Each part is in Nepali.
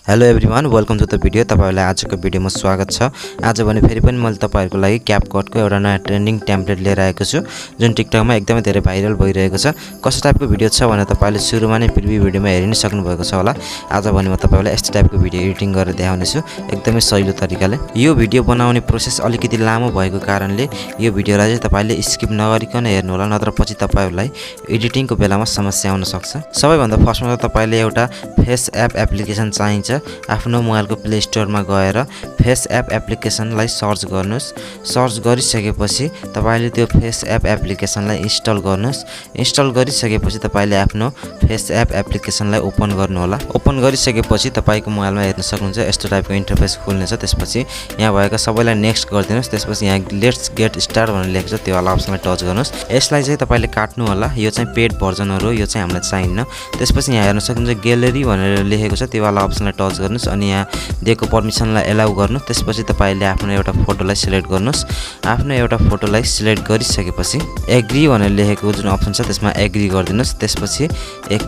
Hello everyone welcome to the video. तपाईहरुलाई आजको भिडियोमा स्वागत छ। आज भने फेरि पनि मैले तपाईहरुको लागि क्यापकटको एउटा नयाँ ट्रेन्डिङ टेम्पलेट लिएर आएको छु जुन टिकटकमा एकदमै धेरै भाइरल भइरहेको छ। कस्तो टाइपको भिडियो छ भने तपाईले सुरुमा नै प्रिभ्यू भिडियोमा हेरि नै सक्नु भएको छ होला। आज भने म तपाईलाई यस्तो टाइपको भिडियो एडिटिङ गरेर देखाउने छु एकदमै सजिलो तरिकाले। यो भिडियो बनाउने प्रोसेस अलिकति लामो भएको कारणले यो भिडियोलाई चाहिँ तपाईले स्किप नगरिकन हेर्नु होला, नत्र पछि तपाईहरुलाई एडिटिङको बेलामा समस्या आउन सक्छ। सबैभन्दा फर्स्टमा त तपाईले एउटा फेस एप एप्लिकेसन चाहिन्छ। आफ्नो मोबाइलको प्ले स्टोरमा गएर फेस एप एप्लिकेसनलाई सर्च गर्नुस्। सर्च गरिसकेपछि तपाईले त्यो फेस एप एप्लिकेसनलाई इन्स्टल गर्नुस्। इन्स्टल गरिसकेपछि तपाईले आफ्नो फेस एप एप्लिकेसनलाई ओपन गर्नु होला। ओपन गरिसकेपछि तपाईको मोबाइलमा हेर्न सक्नुहुन्छ यस्तो टाइपको इन्टरफेस खुल्नेछ। त्यसपछि यहाँ भएका सबैलाई नेक्स्ट गरिदिनुस्। त्यसपछि यहाँ लेट्स गेट स्टार्ट भनेर लेखेको छ, त्यो वाला अप्सनलाई टच गर्नुस्। यसलाई चाहिँ तपाईले काट्नु होला, यो चाहिँ पेड भर्जनहरु हो, यो चाहिँ हामीलाई चाहिन्न। त्यसपछि यहाँ हेर्न सक्नुहुन्छ ग्यालेरी भनेर लेखेको छ, त्यो वाला अप्सनलाई टच गर्नुस् अनि यहाँ दिएको पर्मिसनलाई एलाउ गर्नु। त्यसपछि तपाईले आफ्नो एउटा फोटोलाई सिलेक्ट गर्नुस्। आफ्नो एउटा फोटोलाई सिलेक्ट गरिसकेपछि एग्री भनेर लेखेको जुन अप्सन छ त्यसमा एग्री गरिदिनुस्। त्यसपछि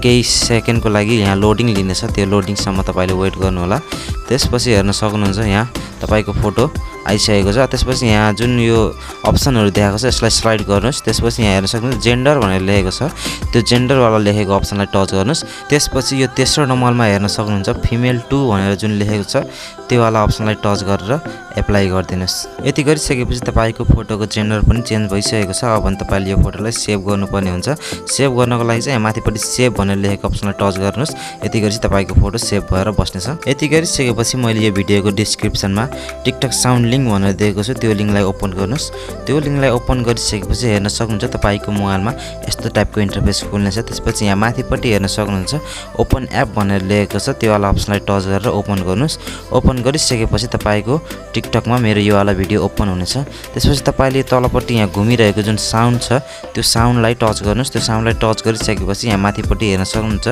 केही सेकेन्डको लागि यहाँ लोडिङ लिनेछ, त्यो लोडिङसम्म तपाईले वेट गर्नु होला। त्यसपछि हेर्न सक्नुहुन्छ यहाँ तपाईको फोटो आइसकेको छ। त्यसपछि यहाँ जुन यो अप्सनहरु देखाएको छ यसलाई स्लाइड गर्नुस्। त्यसपछि यहाँ हेर्न सक्नुहुन्छ जेन्डर भनेर लेखेको छ, त्यो जेन्डर वाला लेखेको अप्सनलाई टच गर्नुस्। त्यसपछि यो तेस्रो नम्बरमा हेर्न सक्नुहुन्छ फिमेल 2 भनेर जुन लेखेको छ त्यो वाला अप्सनलाई टच गरेर एप्लाई गरिदिनुस्। यति गरिसकेपछि तपाईको फोटोको जेन्डर पनि चेन्ज भइसकेको छ। अब भने तपाईले यो फोटोलाई सेभ गर्नुपर्ने हुन्छ। सेभ गर्नको लागि चाहिँ माथिपट्टि सेभ भनेर लेखेको अप्सनलाई टच गर्नुस्। यति गरेपछि तपाईको फोटो सेभ भएर बस्नेछ। यति गरिसकेपछि मैले यो भिडियोको डिस्क्रिप्सनमा टिकटक साउन्ड लिंक भनेर दिएको छु, त्यो लिंकलाई ओपन गर्नुस्। त्यो लिंकलाई ओपन गरिसकेपछि हेर्न सक्नुहुन्छ तपाईको मोबाइलमा यस्तो टाइपको इन्टरफेस खुल्नेछ। त्यसपछि यहाँ माथिपट्टि हेर्न सक्नुहुन्छ ओपन एप भनेर लेखेको छ, त्यो वाला अप्सनलाई टच गरेर ओपन गर्नुस्। ओपन गरिसकेपछि तपाईको टिकटकमा मेरो यो वाला भिडियो ओपन हुनेछ। त्यसपछि तपाईले तलपट्टि यहाँ घुमिरहेको जुन साउन्ड छ त्यो साउन्डलाई टच गर्नुस्। त्यो साउन्डलाई टच गरिसकेपछि यहाँ माथिपट्टि हेर्न सक्नुहुन्छ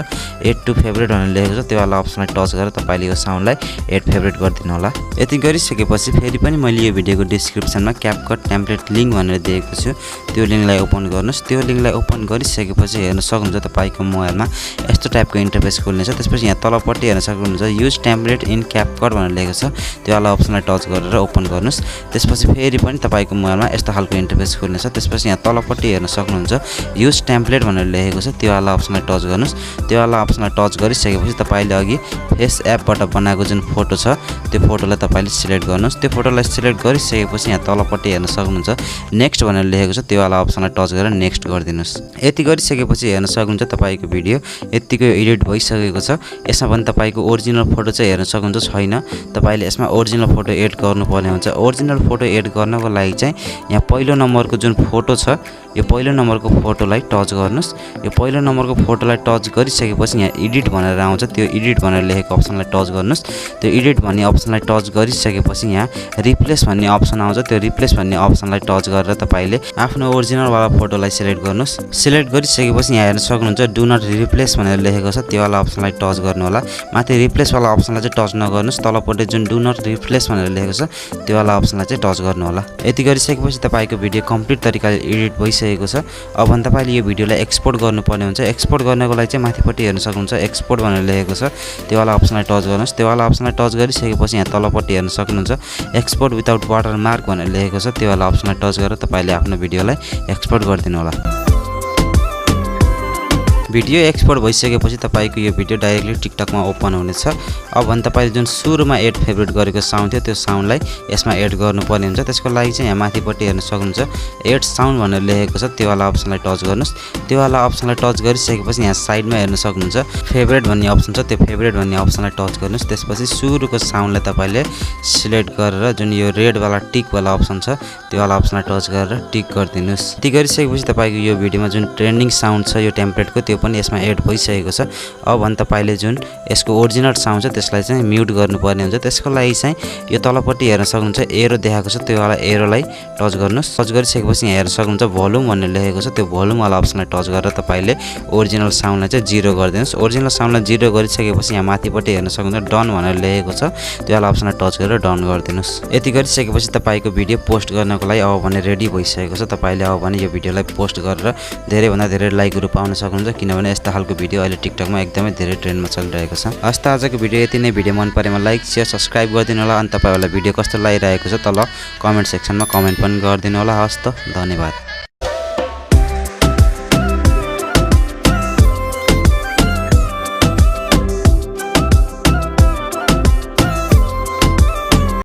एड टु फेभरेट भनेर लेखेको छ, त्यो वाला अप्सनलाई टच गरेर तपाईले यो साउन्डलाई एड फेभरेट गरिदिनु होला। यति गरिसकेपछि फेरि पनि मैले यो भिडियोको डिस्क्रिप्सनमा क्यापकट टेम्पलेट लिंक भनेर दिएको छु, त्यो लिंकलाई ओपन गर्नुस्। त्यो लिंकलाई ओपन गरिसकेपछि हेर्न सक्नुहुन्छ तपाईको मोबाइलमा यस्तो टाइपको इन्टरफेस खुल्नेछ। त्यसपछि यहाँ तलपट्टि हेर्न सक्नुहुन्छ युज टेम्पलेट इन क्यापकट भनेर लेखेको छ, त्यो वाला अप्सनलाई टच गरेर ओपन गर्नुस्। त्यसपछि फेरि पनि तपाईको मोबाइलमा यस्तो खालको इन्टरफेस खुल्नेछ। त्यसपछि यहाँ तलपट्टि हेर्न सक्नुहुन्छ युज टेम्पलेट भनेर लेखेको छ, त्यो वाला अप्सनलाई टच गर्नुस्। त्यो वाला अप्सनलाई टच गरिसकेपछि तपाईले अघि फेस एपबाट बनाएको जुन फोटो छ त्यो फोटोलाई तपाईले सिलेक्ट गर्नुस्। त्यो फोटोलाई सिलेक्ट गरिसकेपछि यहाँ तलपट्टि हेर्न सक्नुहुन्छ नेक्स्ट भनेर लेखेको छ, त्यो वाला अप्सनलाई टच गरेर नेक्स्ट गरिदिनुस्। यति गरिसकेपछि हेर्न सक्नुहुन्छ तपाईको भिडियो यतिकै एडिट भइसकेको छ। यसमा पनि तपाईको ओरिजिनल फोटो चाहिँ हेर्न सक्नुहुन्छ छैन। तपाईले यसमा ओरिजिनल फोटो एड गर्नुपर्ने हुन्छ। ओरिजिनल फोटो एड गर्नको लागि चाहिँ यहाँ पहिलो नम्बरको जुन फोटो छ यो पहिलो नम्बरको फोटोलाई टच गर्नुस्। यो पहिलो नम्बरको फोटोलाई टच गरिसकेपछि यहाँ एडिट भनेर आउँछ, त्यो एडिट भनेर लेखेको अप्सनलाई टच गर्नुस्। त्यो एडिट भन्ने अप्सनलाई टच गरिसकेपछि यहाँ रिप्लेस भन्ने अप्सन आउँछ, त्यो रिप्लेस भन्ने अप्सनलाई टच गरेर तपाईले आफ्नो ओरिजिनल वाला फोटोलाई सिलेक्ट गर्नुस्। सिलेक्ट गरिसकेपछि यहाँ हेर्न सक्नुहुन्छ डु नट रिप्लेस भनेर लेखेको छ, त्यो वाला अप्सनलाई टच गर्नु होला। माथि रिप्लेस वाला अप्सनलाई चाहिँ टच नगर्नुस्, तलपट्टि जुन डु नट रिप्लेस भनेर लेखेको छ त्यो वाला अप्सनलाई चाहिँ टच गर्नु होला। यति गरिसकेपछि तपाईको भिडियो कम्प्लिट तरिकाले एडिट भइसकेको छ। अब भने तपाईले यो भिडियोलाई एक्सपोर्ट गर्नुपर्ने हुन्छ। एक्सपोर्ट गर्नको लागि चाहिँ माथिपट्टि हेर्न सक्नुहुन्छ एक्सपोर्ट भनेर लेखेको छ, त्यो वाला अप्सनलाई टच गर्नुस्। त्यो वाला अप्सनलाई टच गरिसकेपछि यहाँ तलपट्टि हेर्न सक्नुहुन्छ एक्सपोर्ट विदाउट वाटरमार्क भनेर लेखेको छ, त्यो वाला अप्सनलाई टच गरेर तपाईले आफ्नो भिडियोलाई एक्सपोर्ट गरिदिनु होला। भिडियो एक्सपोर्ट भइसकेपछि तपाईको यो भिडियो डाइरेक्टली टिकटकमा ओपन हुनेछ। अब भने तपाईले जुन सुरुमा एड फेभरेट गरेको साउन्ड थियो त्यो साउन्डलाई यसमा एड गर्नुपर्ने हुन्छ। त्यसको लागि चाहिँ यहाँ माथिपट्टि हेर्न सक्नुहुन्छ एड साउन्ड भनेर लेखेको छ, त्यो वाला अप्सनलाई टच गर्नुस्। त्यो वाला अप्सनलाई टच गरिसकेपछि यहाँ साइडमा हेर्न सक्नुहुन्छ फेभरेट भन्ने अप्सन छ, त्यो फेभरेट भन्ने अप्सनलाई टच गर्नुस्। त्यसपछि सुरुको साउन्डलाई तपाईले सिलेक्ट गरेर जुन यो रेड वाला टिक वाला अप्सन छ त्यो वाला अप्सनलाई टच गरेर टिक गरिदिनुस्। यति गरिसकेपछि तपाईको यो भिडियोमा जुन ट्रेन्डिङ साउन्ड छ यो टेम्पलेटको त्यो पनि यसमा एड भइसकेको छ। अब भने तपाईले जुन यसको ओरिजिनल साउन्ड छ त्यसलाई चाहिँ म्युट गर्नुपर्ने हुन्छ। त्यसको लागि चाहिँ यो तलपट्टि हेर्न सक्नुहुन्छ एरो देखाएको छ, त्यो वाला एरोलाई टच गर्नुस्। टच गरिसकेपछि यहाँ हेर्न सक्नुहुन्छ भोल्युम भनेर लेखेको छ, त्यो भोल्युम वाला अप्सनलाई टच गरेर तपाईले ओरिजिनल साउन्डलाई चाहिँ 0 गरिदिनुस्। ओरिजिनल साउन्डलाई 0 गरिसकेपछि यहाँ माथिपट्टि हेर्न सक्नुहुन्छ डन भनेर लेखेको छ, त्यो वाला अप्सनलाई टच गरेर डन गरिदिनुस्। यति गरिसकेपछि तपाईको भिडियो पोस्ट गर्नको लागि अब भने रेडी भइसकेको छ। तपाईले अब भने यो भिडियोलाई पोस्ट गरेर धेरै भन्दा धेरै लाइकहरु पाउन सक्नुहुन्छ, किन किनभने यस्ता खालको भिडियो अहिले टिकटकमा एकदमै धेरै ट्रेन्डमा चलिरहेको छ। हस् त आजको भिडियो यति नै। भिडियो मन परेमा लाइक शेयर सब्स्क्राइब गरिदिनु होला। अनि तपाईहरुलाई भिडियो कस्तो लागिरहेको छ तल कमेन्ट सेक्सनमा कमेन्ट पनि गरिदिनु होला। हस् त धन्यवाद।